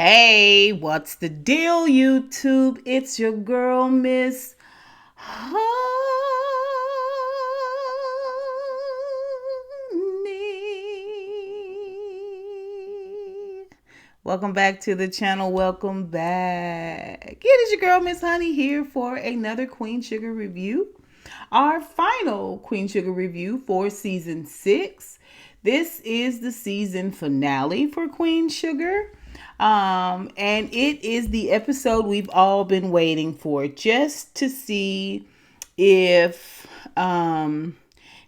Hey, what's the deal, YouTube? It's your girl, Miss Honey. Welcome back to the channel. Welcome back. It is your girl, Miss Honey, here for another Queen Sugar review. Our final Queen Sugar review for season 6. This is the season finale for Queen Sugar. And it is the episode we've all been waiting for, just to see if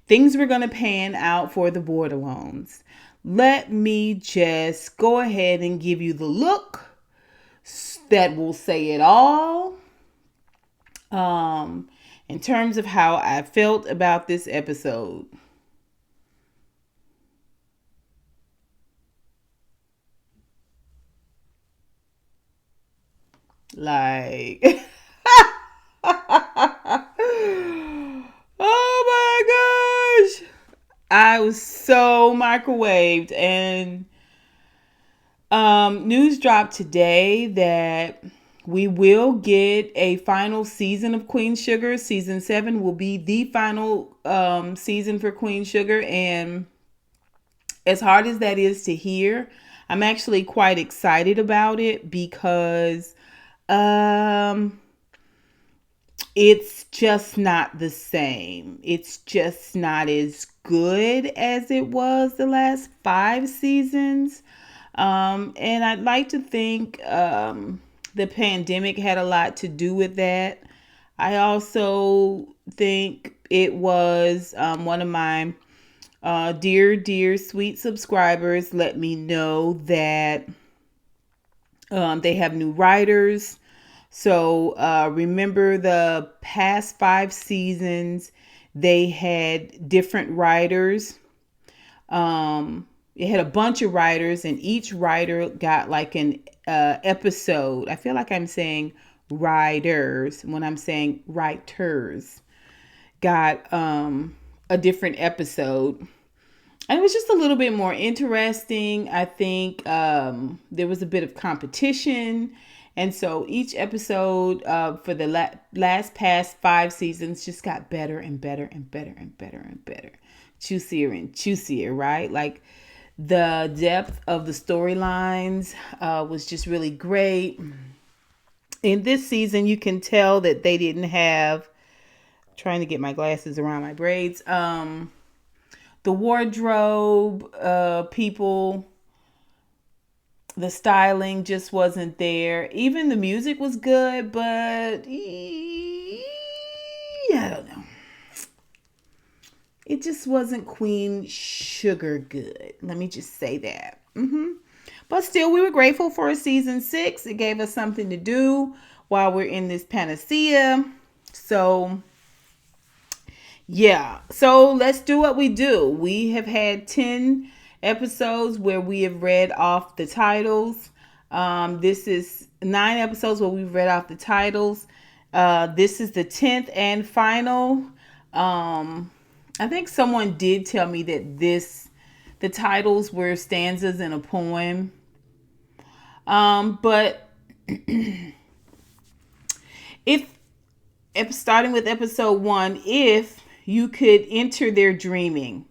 things were going to pan out for the Bordelons. Let me just go ahead and give you the look that will say it all. In terms of how I felt about this episode. Like, oh my gosh, I was so microwaved. And news dropped today that we will get a final season of Queen Sugar. Season 7 will be the final season for Queen Sugar. And as hard as that is to hear, I'm actually quite excited about it because it's just not the same. It's just not as good as it was the last 5 seasons. And I'd like to think the pandemic had a lot to do with that. I also think it was one of my dear sweet subscribers let me know that they have new writers. So remember the past 5 seasons, they had different writers. It had a bunch of writers, and each writer got like an episode. I feel like I'm saying writers when I'm saying writers. Got a different episode. And it was just a little bit more interesting. I think there was a bit of competition. And so each episode for the last past 5 seasons just got better and better and better and better and better. Juicier and juicier, right? Like the depth of the storylines was just really great. In this season, you can tell that they didn't have, trying to get my glasses around my braids, the wardrobe people, the styling just wasn't there. Even the music was good, but I don't know. It just wasn't Queen Sugar good. Let me just say that. But still, we were grateful for season 6. It gave us something to do while we're in this panacea. So yeah, so let's do what we do. We have had 10 episodes where we have read off the titles. This is 9 episodes where we've read off the titles. This is the 10th and final. I think someone did tell me that the titles were stanzas in a poem. But if starting with episode 1, if you could enter their dreaming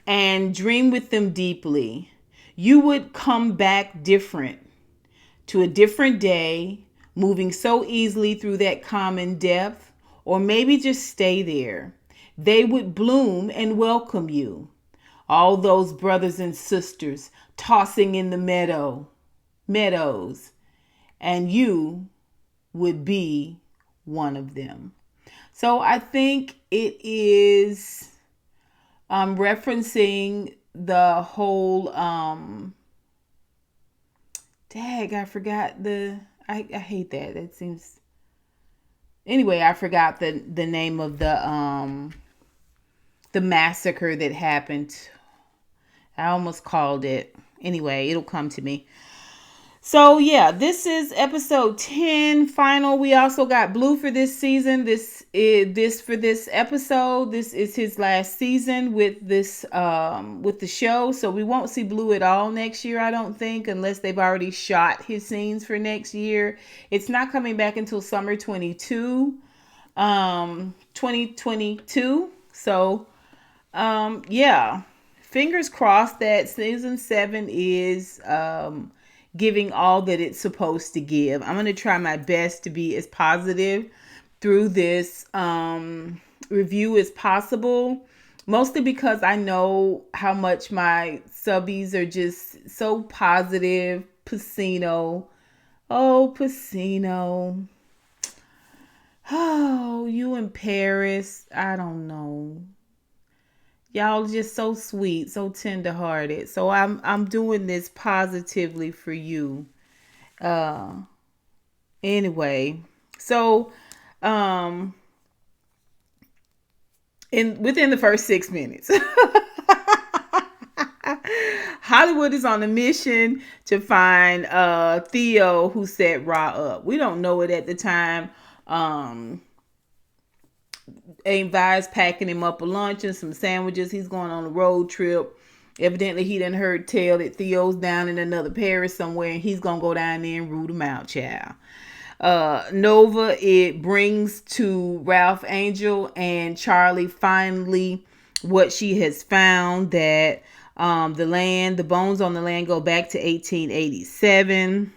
and dream with them deeply, you would come back different to a different day, moving so easily through that common depth, or maybe just stay there. They would bloom and welcome you. All those brothers and sisters tossing in the meadows, and you would be one of them. So I think it is referencing the whole I forgot I hate that. It seems, anyway, I forgot the name of the massacre that happened. I almost called it. Anyway, it'll come to me. So yeah, this is episode 10 final. We also got Blue for this season. This for this episode. This is his last season with the show. So we won't see Blue at all next year, I don't think, unless they've already shot his scenes for next year. It's not coming back until summer 2022. So yeah. Fingers crossed that season 7 is giving all that it's supposed to give. I'm going to try my best to be as positive through this review as possible. Mostly because I know how much my subbies are just so positive. Pacino. Oh, Pacino. Oh, you in Paris. I don't know. Y'all just so sweet, so tenderhearted. So I'm doing this positively for you. Uh anyway. So in within the first 6 minutes. Hollywood is on a mission to find Theo who set Ra up. We don't know it at the time. Vi's packing him up a lunch and some sandwiches. He's going on a road trip. Evidently, he done heard tell that Theo's down in another Paris somewhere, and he's gonna go down there and root him out, child. Nova, it brings to Ralph Angel and Charley finally what she has found, that the bones on the land go back to 1887.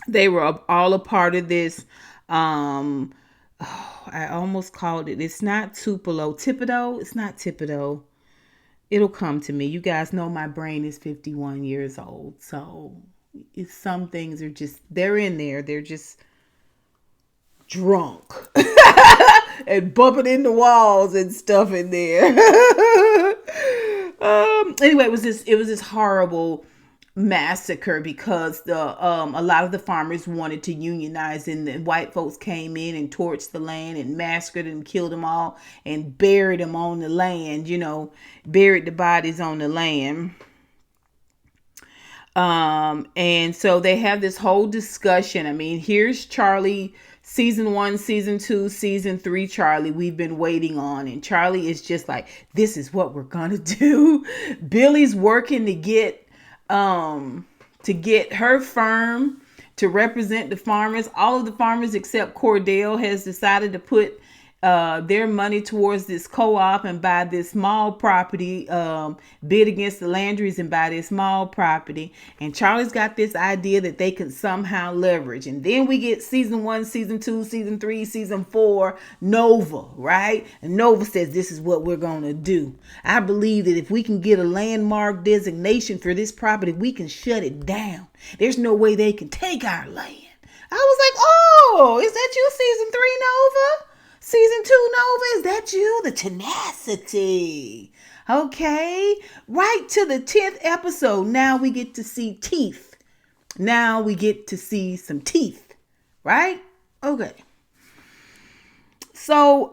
They were all a part of this. I almost called it. It's not Tupelo. Thibodeau. It's not Thibodeau. It'll come to me. You guys know my brain is 51 years old. So some things are just, they're in there. They're just drunk and bumping into walls and stuff in there. Anyway, it was this horrible massacre because a lot of the farmers wanted to unionize, and the white folks came in and torched the land and massacred and killed them all and buried them on the land, buried the bodies on the land. And so they have this whole discussion. I mean, here's Charley, season 1, season 2, season 3 Charley we've been waiting on. And Charley is just like, this is what we're gonna do. Billy's working to get her firm to represent the farmers. All of the farmers except Cordell has decided to put their money towards this co-op and buy this small property, bid against the Landrys and buy this small property. And Charley's got this idea that they can somehow leverage. And then we get season 1, season 2, season 3, season 4, Nova, right? And Nova says, this is what we're going to do. I believe that if we can get a landmark designation for this property, we can shut it down. There's no way they can take our land. I was like, oh, is that you, season 3 Nova? Season 2 Nova, is that you? The tenacity. Okay. Right to the 10th episode. Now we get to see teeth. Now we get to see some teeth. Right? Okay. So,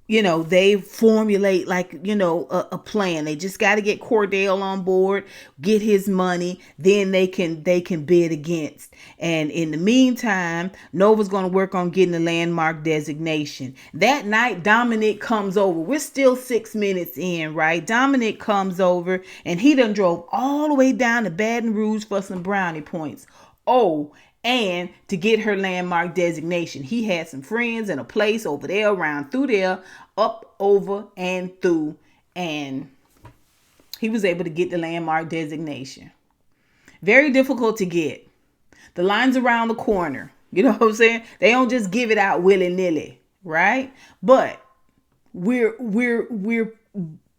they formulate a plan. They just got to get Cordell on board, get his money, then they can bid against. And in the meantime, Nova's going to work on getting the landmark designation. That night, Dominic comes over. We're still 6 minutes in, right? Dominic comes over and he done drove all the way down to Baton Rouge for some brownie points. Oh, and to get her landmark designation. He had some friends and a place over there, around through there, up, over, and through. And he was able to get the landmark designation. Very difficult to get. The line's around the corner. You know what I'm saying? They don't just give it out willy-nilly, right? But we're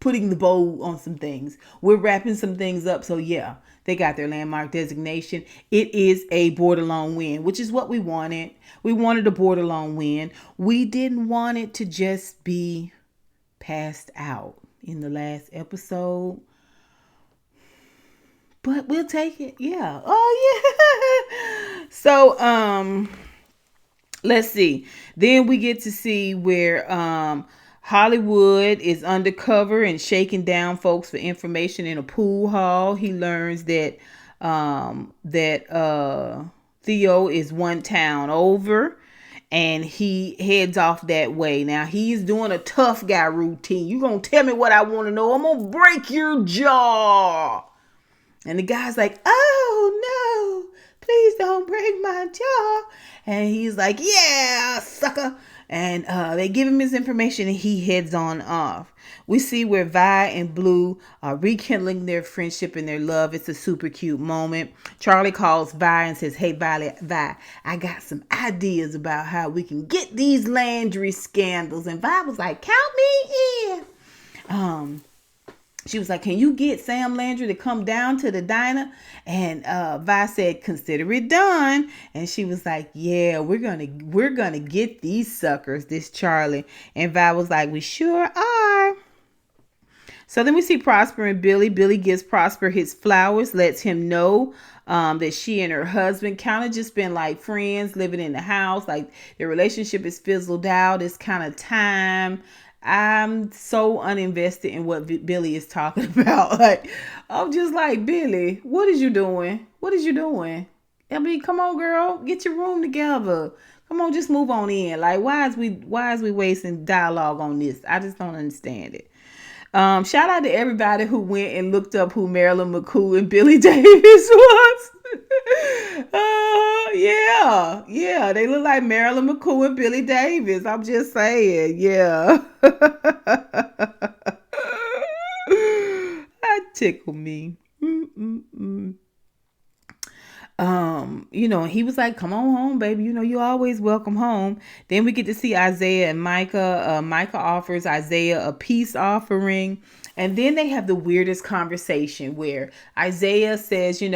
putting the bow on some things. We're wrapping some things up. So yeah, they got their landmark designation. It is a Bordelon win, which is what we wanted. We wanted a Bordelon win. We didn't want it to just be passed out in the last episode. But we'll take it. Yeah. Oh, yeah. So, let's see. Then we get to see where Hollywood is undercover and shaking down folks for information in a pool hall. He learns that Theo is one town over, and he heads off that way. Now he's doing a tough guy routine. You gonna tell me what I want to know? I'm gonna break your jaw. And the guy's like, oh no, please don't break my jaw. And he's like, yeah, sucker. And they give him his information and he heads on off. We see where Vi and Blue are rekindling their friendship and their love. It's a super cute moment. Charley calls Vi and says, hey, Vi, I got some ideas about how we can get these Landry scandals. And Vi was like, count me in. She was like, can you get Sam Landry to come down to the diner? And Vi said, consider it done. And she was like, yeah, we're gonna get these suckers, this Charley. And Vi was like, we sure are. So then we see Prosper and Billy. Billy gives Prosper his flowers, lets him know that she and her husband kind of just been like friends, living in the house. Like their relationship is fizzled out. It's kind of time. I'm so uninvested in what Billy is talking about. Like, I'm just like, Billy, what is you doing? What is you doing? I mean, come on, girl, get your room together. Come on, just move on in. Like, why is we wasting dialogue on this? I just don't understand it. Shout out to everybody who went and looked up who Marilyn McCoo and Billy Davis was. Yeah, they look like Marilyn McCoo and Billy Davis. I'm just saying, yeah. That tickle me. He was like, come on home, baby. You always welcome home. Then we get to see Isaiah and Micah. Micah offers Isaiah a peace offering. And then they have the weirdest conversation where Isaiah says, he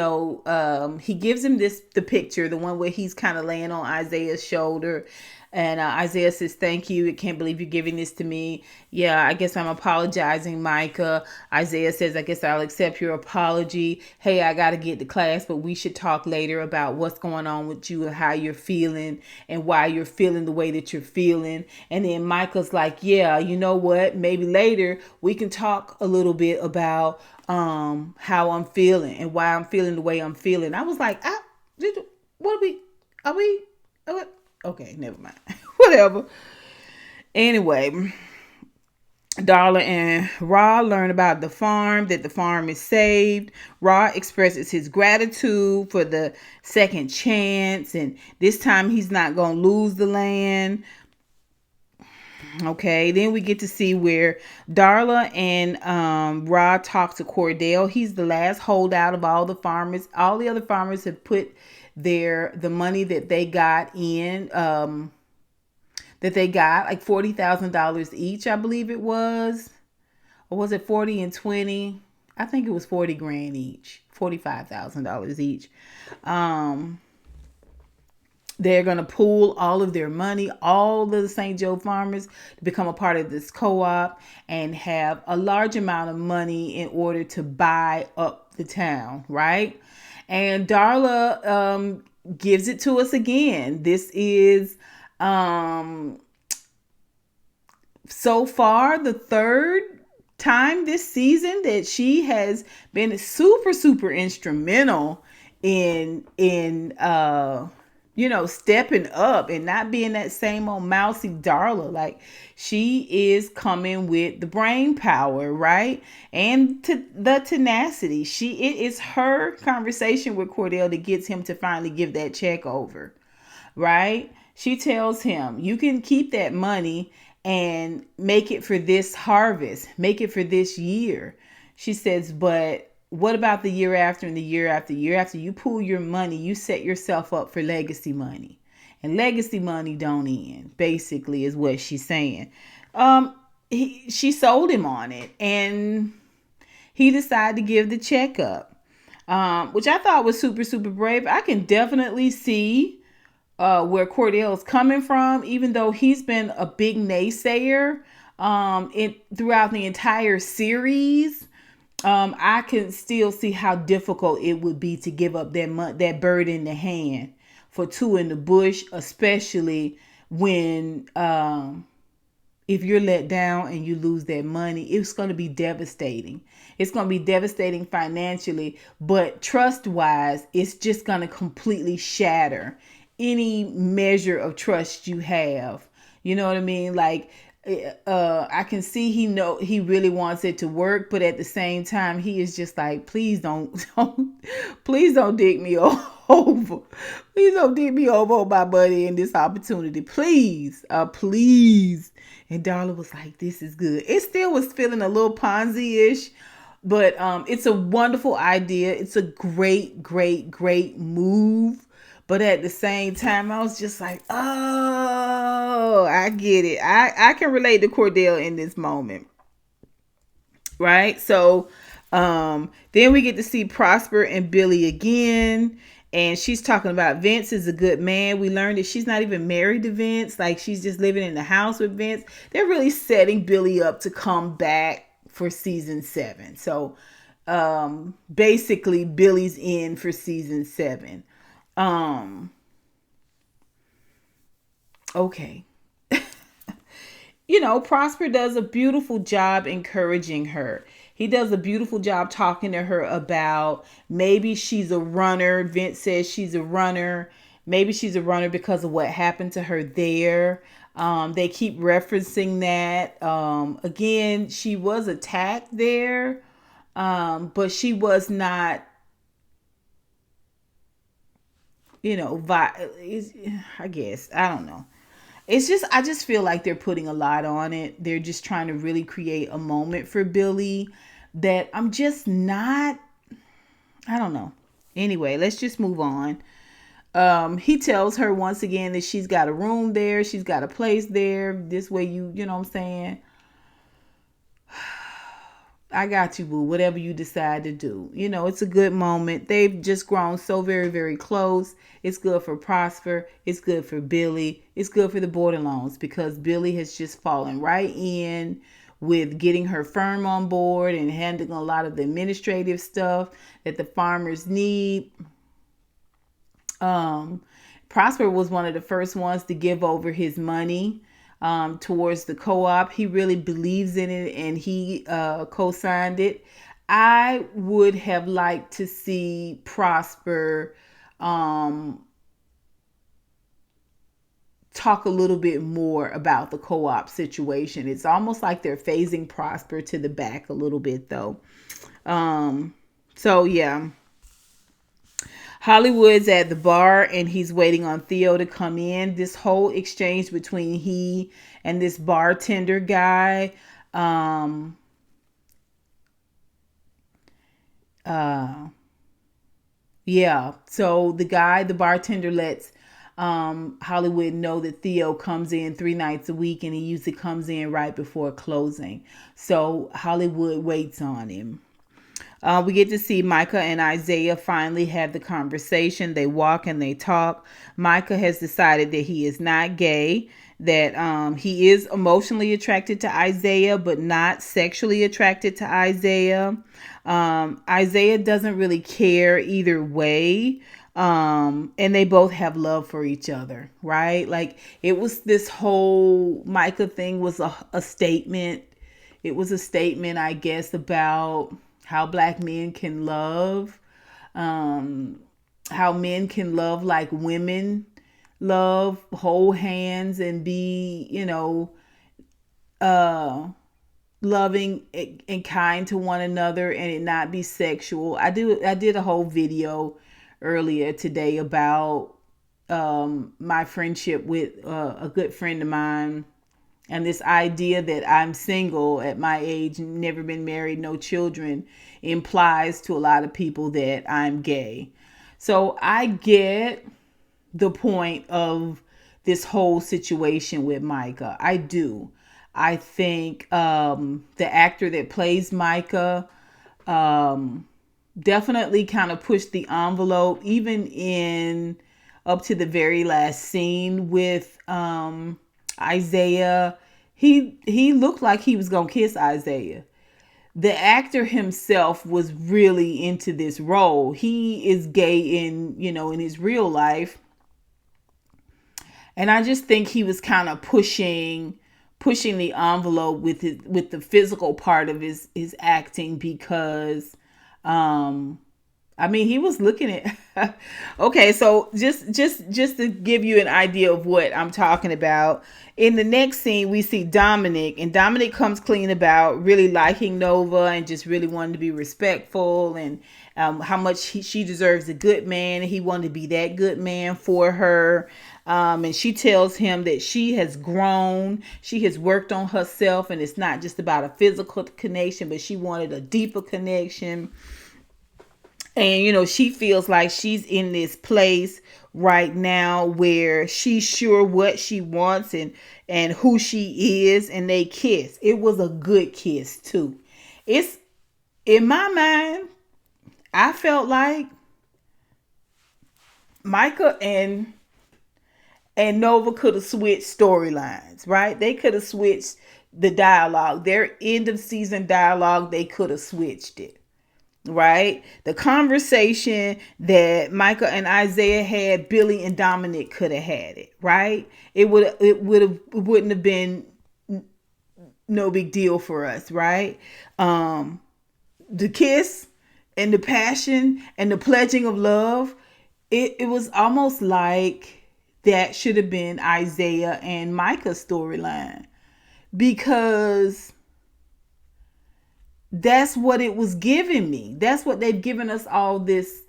gives him the picture, the one where he's kind of laying on Isaiah's shoulder. And Isaiah says, thank you. I can't believe you're giving this to me. Yeah, I guess I'm apologizing, Micah. Isaiah says, I guess I'll accept your apology. Hey, I got to get to class, but we should talk later about what's going on with you and how you're feeling and why you're feeling the way that you're feeling. And then Micah's like, yeah, you know what? Maybe later we can talk a little bit about how I'm feeling and why I'm feeling the way I'm feeling. I was like, okay, never mind. Whatever. Anyway, Darla and Ra learn about the farm, that the farm is saved. Ra expresses his gratitude for the second chance, and this time he's not going to lose the land. Okay, then we get to see where Darla and Ra talk to Cordell. He's the last holdout of all the farmers. All the other farmers have put the money that they got in, like $40,000 each, I believe it was. Or was it 40 and 20? I think it was 40 grand each, $45,000 each. They're going to pool all of their money, all of the St. Joe farmers, to become a part of this co-op and have a large amount of money in order to buy up the town, right? And Darla gives it to us again. This is so far the third time this season that she has been super, super instrumental in stepping up and not being that same old mousy Darla. Like, she is coming with the brain power, right? And the tenacity. It is her conversation with Cordell that gets him to finally give that check over, right? She tells him, you can keep that money and make it for this harvest, make it for this year. She says, but what about the year after and the year after? Year after you pool your money, you set yourself up for legacy money. And legacy money don't end, basically, is what she's saying. She sold him on it, and he decided to give the check up, which I thought was super, super brave. I can definitely see where Cordell's coming from, even though he's been a big naysayer throughout the entire series. I can still see how difficult it would be to give up that bird in the hand for two in the bush, especially when if you're let down and you lose that money, it's going to be devastating. It's going to be devastating financially, but trust wise, it's just going to completely shatter any measure of trust you have. You know what I mean? Like, I can see he really wants it to work, but at the same time, he is just like, please don't please don't dig me over. Please don't dig me over on my money in this opportunity. Please, please. And Darla was like, this is good. It still was feeling a little Ponzi-ish, but it's a wonderful idea. It's a great, great, great move. But at the same time, I was just like, oh, I get it. I can relate to Cordell in this moment. Right? So then we get to see Prosper and Billy again. And she's talking about Vince is a good man. We learned that she's not even married to Vince. Like, she's just living in the house with Vince. They're really setting Billy up to come back for season 7. So basically, Billy's in for season 7. Okay. Prosper does a beautiful job encouraging her. He does a beautiful job talking to her about maybe she's a runner. Vince says she's a runner. Maybe she's a runner because of what happened to her there. They keep referencing that. Again, she was attacked there, but she was not, I guess, I don't know. I just feel like they're putting a lot on it. They're just trying to really create a moment for Billy that I'm just not, I don't know. Anyway, let's just move on. He tells her once again that she's got a room there. She's got a place there. This way you know what I'm saying? I got you, boo. Whatever you decide to do. It's a good moment. They've just grown so very, very close. It's good for Prosper. It's good for Billy. It's good for the Bordelons because Billy has just fallen right in with getting her firm on board and handling a lot of the administrative stuff that the farmers need. Prosper was one of the first ones to give over his money towards the co-op. He really believes in it and he co-signed it. I would have liked to see Prosper talk a little bit more about the co-op situation. It's almost like they're phasing Prosper to the back a little bit though. So yeah. Hollywood's at the bar and he's waiting on Theo to come in. This whole exchange between he and this bartender guy. Yeah. So the bartender lets Hollywood know that Theo comes in 3 nights a week and he usually comes in right before closing. So Hollywood waits on him. We get to see Micah and Isaiah finally have the conversation. They walk and they talk. Micah has decided that he is not gay, that he is emotionally attracted to Isaiah, but not sexually attracted to Isaiah. Isaiah doesn't really care either way. And they both have love for each other, right? Like, it was this whole Micah thing was a statement. It was a statement, I guess, about how black men can love, how men can love like women love, hold hands and be, loving and kind to one another and it not be sexual. I did a whole video earlier today about my friendship with a good friend of mine. And this idea that I'm single at my age, never been married, no children, implies to a lot of people that I'm gay. So I get the point of this whole situation with Micah. I do. I think the actor that plays Micah definitely kind of pushed the envelope, even in up to the very last scene with Isaiah. He looked like he was gonna kiss Isaiah. The actor himself was really into this role. He is gay in his real life. And I just think he was kind of pushing pushing the envelope with the physical part of his acting, because I mean, he was looking at okay, so just to give you an idea of what I'm talking about. In the next scene, we see Dominic, and Dominic comes clean about really liking Nova and just really wanting to be respectful, and how much she deserves a good man. He wanted to be that good man for her. And she tells him that she has grown, she has worked on herself, and it's not just about a physical connection, but she wanted a deeper connection. And, you know, she feels like she's in this place right now where she's sure what she wants and who she is. And they kiss. It was a good kiss, too. It's, in my mind, I felt like Micah and Nova could have switched storylines, right? They could have switched the dialogue. Their end of season dialogue, they could have switched it. Right? The conversation that Micah and Isaiah had, Billy and Dominic could have had it, right? It wouldn't have been no big deal for us, right? The kiss and the passion and the pledging of love, it was almost like that should have been Isaiah and Micah's storyline, because that's what it was giving me. That's what they've given us all this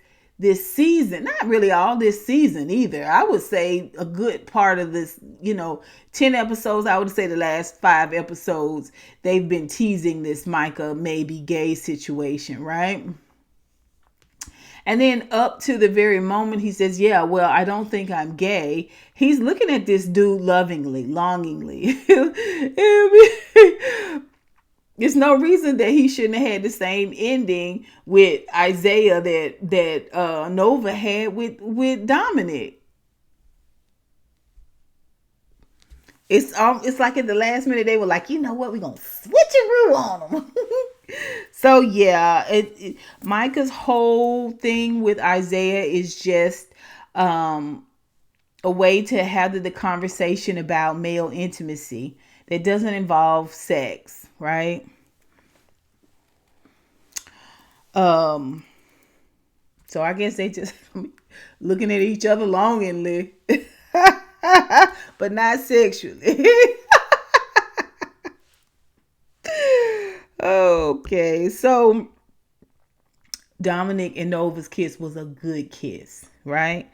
season. Not really all this season either. I would say a good part of this, 10 episodes, I would say the last 5 episodes, they've been teasing this Micah maybe gay situation, right? And then up to the very moment he says, yeah, well, I don't think I'm gay, he's looking at this dude lovingly, longingly. There's no reason that he shouldn't have had the same ending with Isaiah that Nova had with Dominic. It's like at the last minute they were like, you know what, we're gonna switcheroo on them. So yeah, Micah's whole thing with Isaiah is just a way to have the conversation about male intimacy that doesn't involve sex, right? So I guess they just looking at each other longingly, but not sexually. Okay, so Dominic and Nova's kiss was a good kiss, right?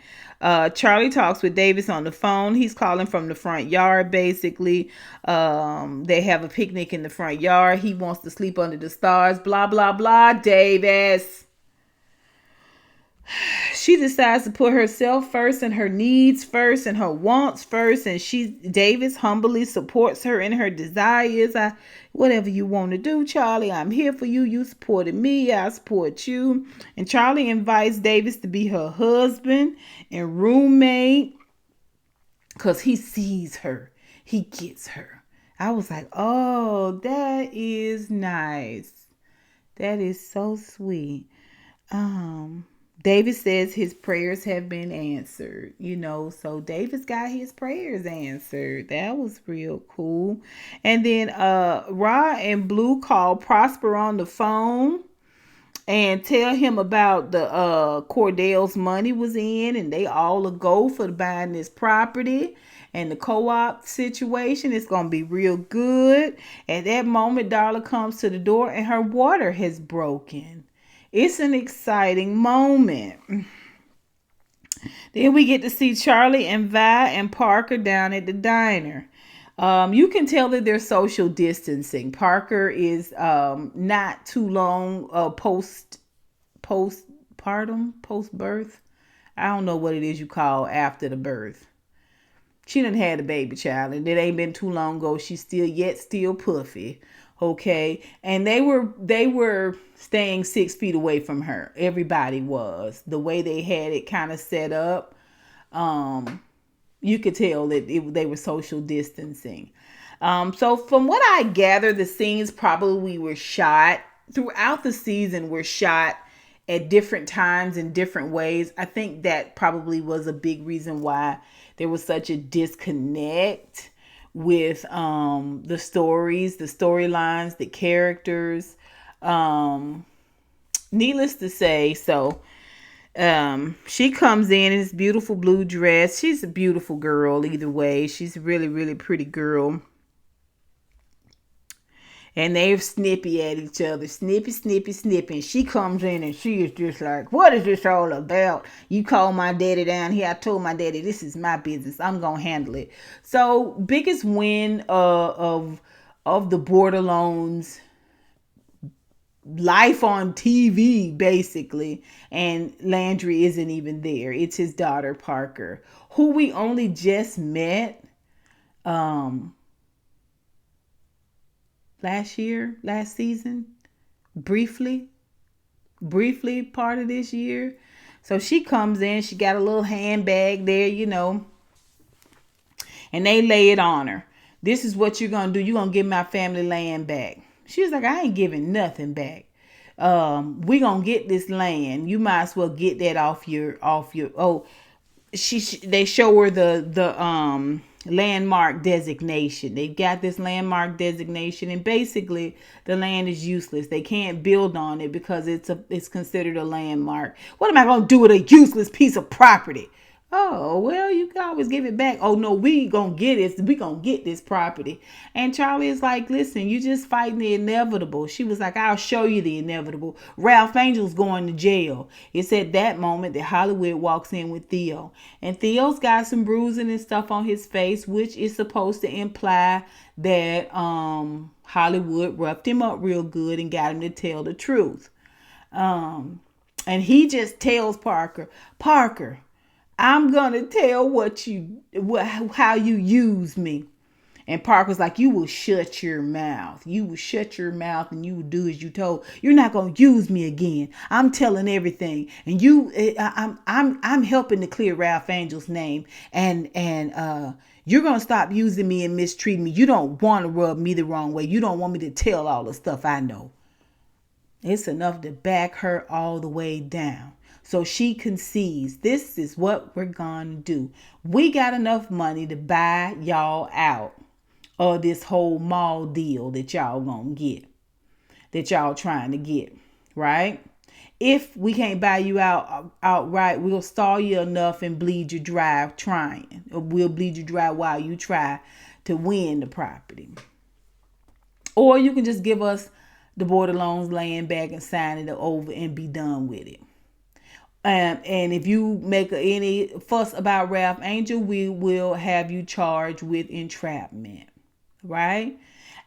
Charley talks with Davis on the phone. He's calling from the front yard, basically. They have a picnic in the front yard. He wants to sleep under the stars, blah, blah, blah. Davis. She decides to put herself first and her needs first and her wants first. And Davis humbly supports her in her desires. Whatever you want to do, Charley, I'm here for you. You supported me. I support you. And Charley invites Davis to be her husband and roommate because he sees her. He gets her. I was like, oh, that is nice. That is so sweet. Davis says his prayers have been answered, so Davis got his prayers answered. That was real cool. And then Ra and Blue call Prosper on the phone and tell him about the Cordell's money was in, and they all a go for buying this property. And the co-op situation is going to be real good. At that moment, Darla comes to the door and her water has broken. It's an exciting moment. Then we get to see Charley and Vi and Parker down at the diner. You can tell that they're social distancing. Parker is not too long post-birth. I don't know what it is you call after the birth. She done had a baby child, and it ain't been too long ago. She's still puffy. Okay, and they were staying 6 feet away from her. Everybody was. The way they had it kind of set up, you could tell that they were social distancing. So from what I gather, the scenes probably were shot throughout the season. Were shot at different times in different ways. I think that probably was a big reason why there was such a disconnect with the stories, the storylines, the characters. Um, Needless to say, so she comes in this beautiful blue dress. She's a beautiful girl either way. She's a really, really pretty girl. And they're snippy at each other. Snippy, snippy, snippy. And she comes in and she is just like, what is this all about? You call my daddy down here. I told my daddy, this is my business. I'm going to handle it. So, biggest win of the Bordelons life on TV, basically. And Landry isn't even there. It's his daughter, Parker, who we only just met last season, briefly part of this year. So she comes in, she got a little handbag there, and they lay it on her. This is what you're going to do. You're going to give my family land back. She was like, I ain't giving nothing back. We going to get this land. You might as well get that off your, they show her the landmark designation. They've got this landmark designation, and basically the land is useless. They can't build on it because it's considered a landmark. What am I going to do with a useless piece of property? Oh, well, you can always give it back. Oh, no, we gonna get it. We gonna get this property. And Charley is like, listen, you just fighting the inevitable. She was like, I'll show you the inevitable. Ralph Angel's going to jail. It's at that moment that Hollywood walks in with Theo. And Theo's got some bruising and stuff on his face, which is supposed to imply that Hollywood roughed him up real good and got him to tell the truth. And he just tells Parker, I'm gonna tell how you use me. And Parker's like, you will shut your mouth. You will shut your mouth and you will do as you told. You're not gonna use me again. I'm telling everything. And I'm helping to clear Ralph Angel's name. And you're gonna stop using me and mistreating me. You don't want to rub me the wrong way. You don't want me to tell all the stuff I know. It's enough to back her all the way down. So she concedes, this is what we're going to do. We got enough money to buy y'all out of this whole mall deal that y'all going to get, that y'all trying to get, right? If we can't buy you outright, we'll stall you enough and bleed you dry trying. Or we'll bleed you dry while you try to win the property. Or you can just give us the Bordelon's land back and sign it over and be done with it. And if you make any fuss about Ralph Angel, we will have you charged with entrapment, right?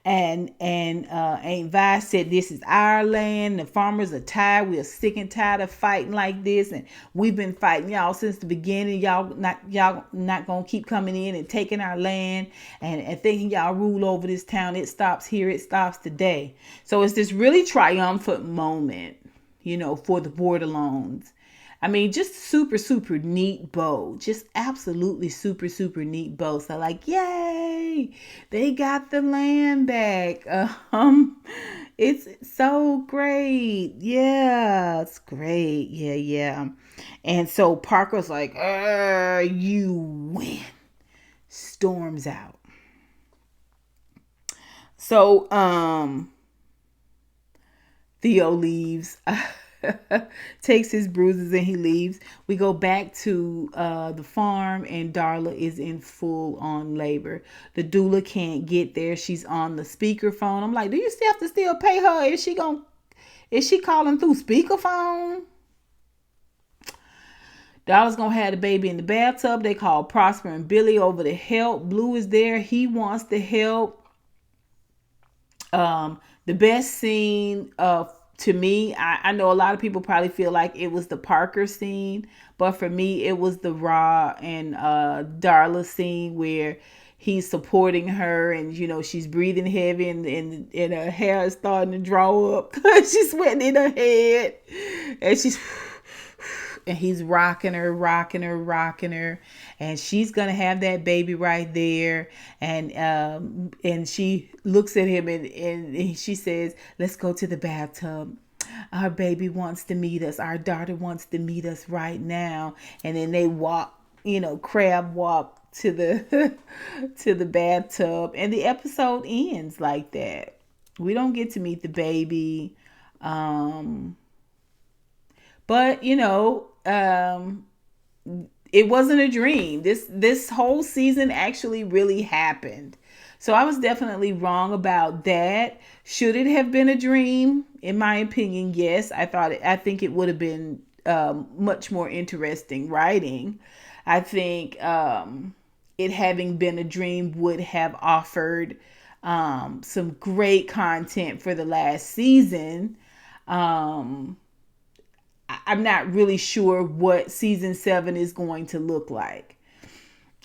And Aunt Vi said, this is our land. The farmers are tired. We are sick and tired of fighting like this, and we've been fighting y'all since the beginning. Y'all not gonna keep coming in and taking our land and thinking y'all rule over this town. It stops here. It stops today. So it's this really triumphant moment, for the Bordelons. I mean, just super, super neat bow. Just absolutely super, super neat bow. So like, yay, they got the land back. It's so great. Yeah, it's great. Yeah. And so Parker's like, you win. Storms out. So, Theo leaves. Takes his bruises and he leaves. We go back to the farm, and Darla is in full on labor. The doula can't get there. She's on the speakerphone. I'm like, do you still have to still pay her? Is she calling through speakerphone? Darla's gonna have the baby in the bathtub. They call Prosper and Billy over to help. Blue is there. He wants to help. The best scene to me, I know a lot of people probably feel like it was the Parker scene, but for me, it was the Ra and Darla scene where he's supporting her, and she's breathing heavy, and her hair is starting to draw up because she's sweating in her head, and he's rocking her, and she's gonna have that baby right there, and she looks at him and she says, let's go to the bathtub. Our baby wants to meet us. Our daughter wants to meet us right now. And then they walk, crab walk to the to the bathtub, and the episode ends like that. We don't get to meet the baby. Um, but it wasn't a dream. This whole season actually really happened. So I was definitely wrong about that. Should it have been a dream? In my opinion, yes. I think it would have been much more interesting writing. I think it having been a dream would have offered some great content for the last season. Um, I'm not really sure what season 7 is going to look like.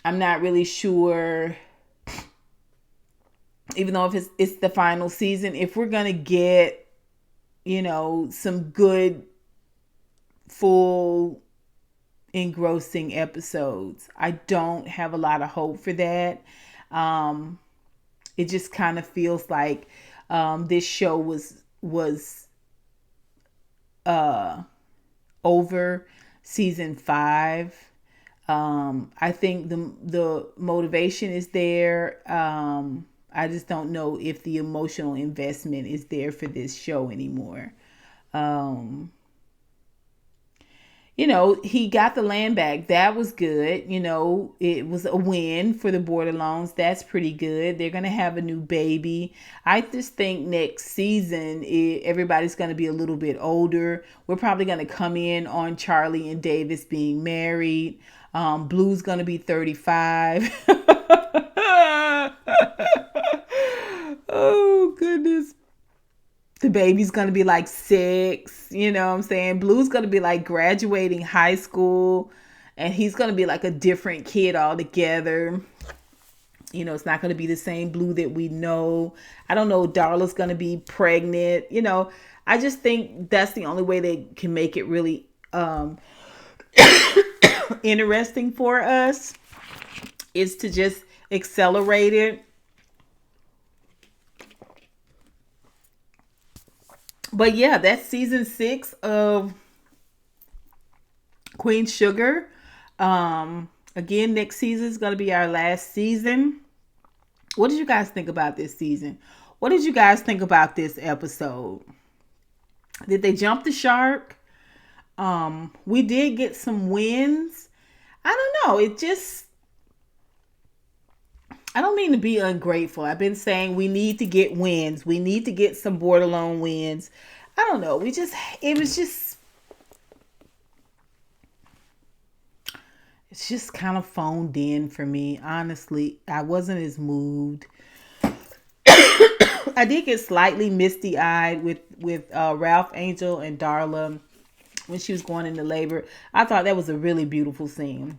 I'm not really sure, even though if it's the final season, if we're going to get, some good, full, engrossing episodes. I don't have a lot of hope for that. It just kind of feels like this show was over season 5. I think the motivation is there. I just don't know if the emotional investment is there for this show anymore. He got the land back. That was good. It was a win for the Bordelons. That's pretty good. They're going to have a new baby. I just think next season, everybody's going to be a little bit older. We're probably going to come in on Charley and Davis being married. Blue's going to be 35. Oh, goodness. The baby's going to be like 6, you know what I'm saying? Blue's going to be like graduating high school, and he's going to be like a different kid altogether. It's not going to be the same Blue that we know. I don't know. Darla's going to be pregnant. I just think that's the only way they can make it really interesting for us, is to just accelerate it. But yeah, that's season 6 of Queen Sugar. Again, next season is going to be our last season. What did you guys think about this season? What did you guys think about this episode? Did they jump the shark? We did get some wins. I don't know. I don't mean to be ungrateful. I've been saying we need to get wins. We need to get some Bordelon wins. I don't know. It's just kind of phoned in for me. Honestly, I wasn't as moved. I did get slightly misty-eyed with Ralph Angel and Darla when she was going into labor. I thought that was a really beautiful scene.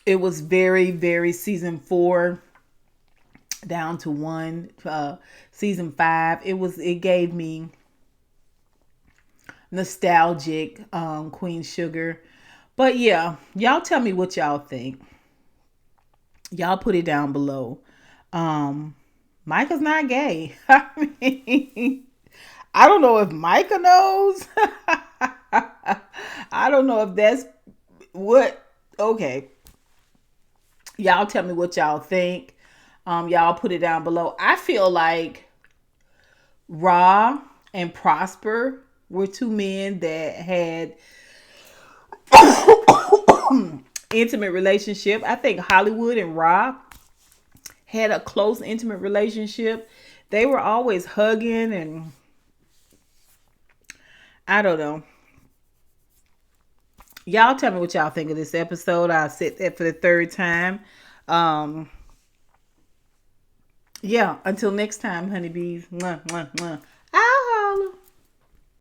It was very, very season 4 down to 1. Season 5. It gave me nostalgic Queen Sugar. But yeah, y'all tell me what y'all think. Y'all put it down below. Micah's not gay. I mean, I don't know if Micah knows. I don't know if that's what. Okay. Y'all tell me what y'all think. Y'all put it down below. I feel like Ra and Prosper were 2 men that had intimate relationship. I think Hollywood and Ra had a close, intimate relationship. They were always hugging, and I don't know. Y'all tell me what y'all think of this episode. I'll sit there for the 3rd time. Yeah, until next time, honeybees. Mwah, mwah, mwah.